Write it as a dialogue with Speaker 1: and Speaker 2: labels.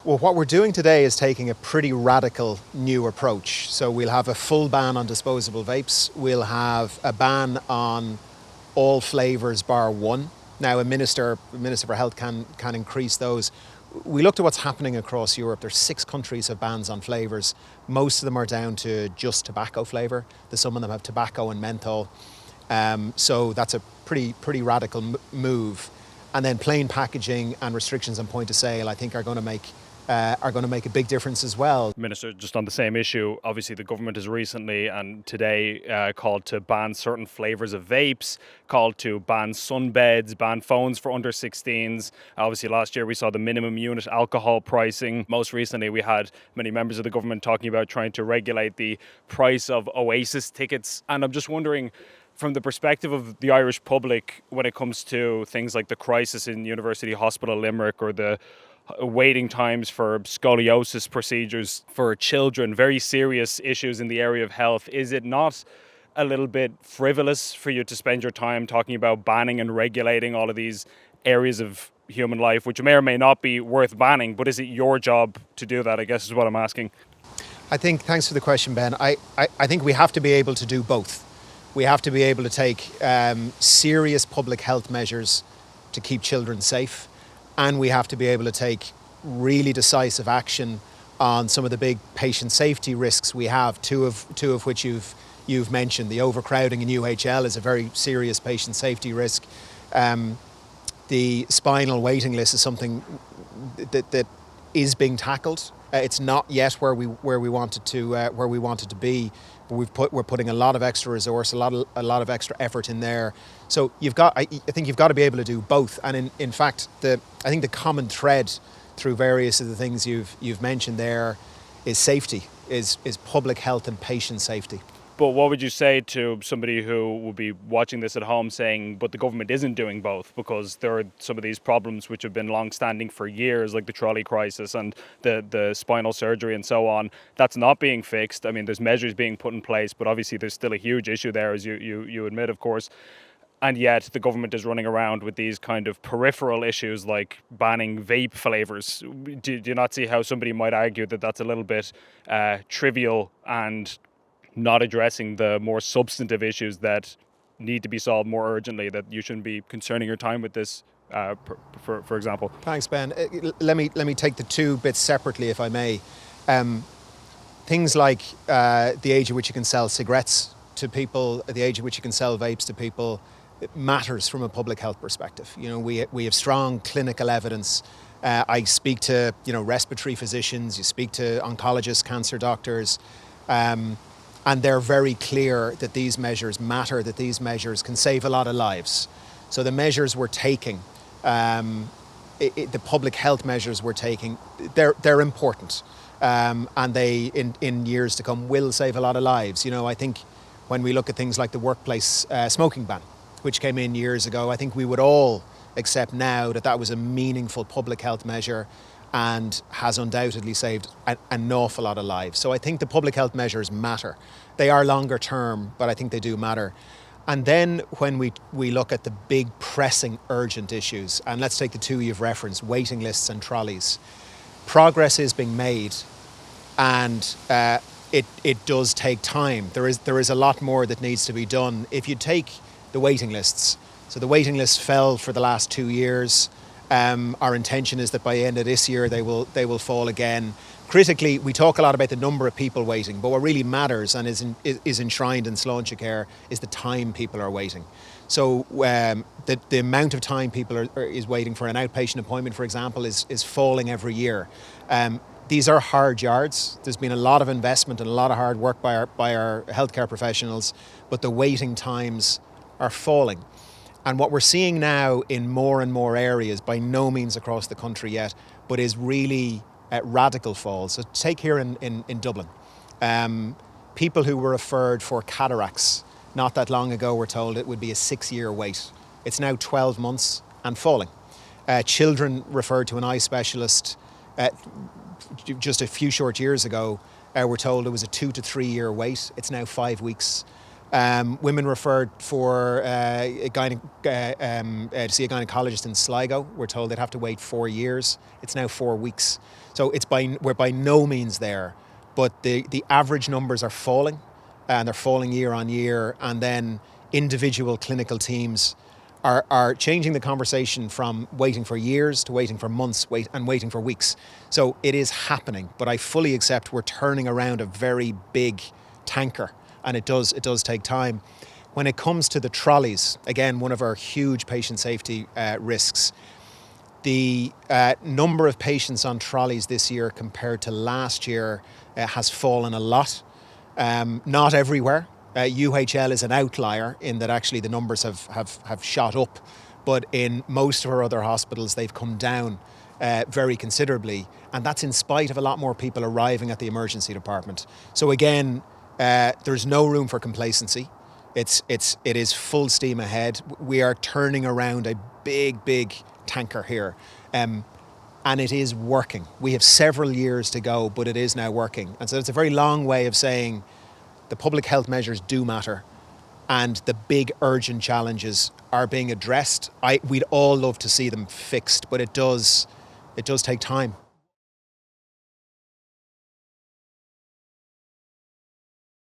Speaker 1: Well, what we're doing today is taking a pretty radical new approach. So we'll have a full ban on disposable vapes. We'll have a ban on all flavours bar one. Now, a Minister for Health can increase those. We looked at what's happening across Europe. There's 6 countries have bans on flavours. Most of them are down to just tobacco flavour. Some of them have tobacco and menthol. So that's a pretty radical move. And then plain packaging and restrictions on point of sale, I think, are going to make a big difference as well.
Speaker 2: Minister, just on the same issue, obviously the government has recently and today called to ban certain flavours of vapes, called to ban sunbeds, ban phones for under 16s. Obviously last year we saw the minimum unit alcohol pricing. Most recently we had many members of the government talking about trying to regulate the price of Oasis tickets. And I'm just wondering, from the perspective of the Irish public, when it comes to things like the crisis in University Hospital Limerick or the waiting times for scoliosis procedures for children, very serious issues in the area of health, is it not a little bit frivolous for you to spend your time talking about banning and regulating all of these areas of human life, which may or may not be worth banning, but is it your job to do that, I guess is what I'm asking.
Speaker 1: I think, thanks for the question, Ben. I think we have to be able to do both. We have to be able to take serious public health measures to keep children safe, and we have to be able to take really decisive action on some of the big patient safety risks we have, two of which you've mentioned. The overcrowding in UHL is a very serious patient safety risk. The spinal waiting list is something that is being tackled. It's not yet where we want it to be. But we're putting a lot of extra resource, a lot of extra effort in there. So I think you've got to be able to do both. And in fact, I think the common thread through various of the things you've mentioned there is safety, is public health and patient safety.
Speaker 2: But what would you say to somebody who will be watching this at home saying, but the government isn't doing both, because there are some of these problems which have been long-standing for years, like the trolley crisis and the spinal surgery and so on, that's not being fixed. I mean, there's measures being put in place, but obviously there's still a huge issue there, as you admit, of course. And yet the government is running around with these kind of peripheral issues like banning vape flavours. Do you not see how somebody might argue that that's a little bit trivial and not addressing the more substantive issues that need to be solved more urgently, that you shouldn't be concerning your time with this, for example?
Speaker 1: Thanks, Ben. Let me take the two bits separately, if I may. Things like the age at which you can sell cigarettes to people, the age at which you can sell vapes to people, it matters from a public health perspective. You know, we have strong clinical evidence. I speak to respiratory physicians, you speak to oncologists, cancer doctors, and they're very clear that these measures matter, that these measures can save a lot of lives. So the measures we're taking, the public health measures we're taking, they're important, and they in years to come will save a lot of lives. You know, I think when we look at things like the workplace smoking ban, which came in years ago, I think we would all accept now that was a meaningful public health measure and has undoubtedly saved an awful lot of lives. So I think the public health measures matter. They are longer term, but I think they do matter. And then when we look at the big pressing urgent issues, and let's take the two you've referenced, waiting lists and trolleys, progress is being made, and it does take time. There is a lot more that needs to be done. If you take the waiting lists, so the waiting lists fell for the last 2 years. Our intention is that by the end of this year they will fall again. Critically, we talk a lot about the number of people waiting, but what really matters and is enshrined in Sláinte Care is the time people are waiting. So the amount of time people is waiting for an outpatient appointment, for example, is falling every year. These are hard yards. There's been a lot of investment and a lot of hard work by our healthcare professionals, but the waiting times are falling. And what we're seeing now in more and more areas, by no means across the country yet, but is really radical falls. So take here in Dublin. People who were referred for cataracts not that long ago were told it would be a 6-year wait. It's now 12 months and falling. Children referred to an eye specialist just a few short years ago were told it was a 2 to 3 year wait. It's now 5 weeks. Women referred for to see a gynecologist in Sligo. We're told they'd have to wait 4 years. It's now 4 weeks. So we're by no means there, but the average numbers are falling, and they're falling year on year. And then individual clinical teams are changing the conversation from waiting for years to waiting for months, waiting for weeks. So it is happening, but I fully accept we're turning around a very big tanker, and it does take time. When it comes to the trolleys, again, one of our huge patient safety risks, the number of patients on trolleys this year compared to last year has fallen a lot. Not everywhere. UHL is an outlier in that actually the numbers have shot up, but in most of our other hospitals they've come down very considerably, and that's in spite of a lot more people arriving at the emergency department. So again, there's no room for complacency. It is full steam ahead. We are turning around a big tanker here, and it is working. We have several years to go, but it is now working. And so it's a very long way of saying the public health measures do matter, and the big urgent challenges are being addressed. We'd all love to see them fixed, but it does take time.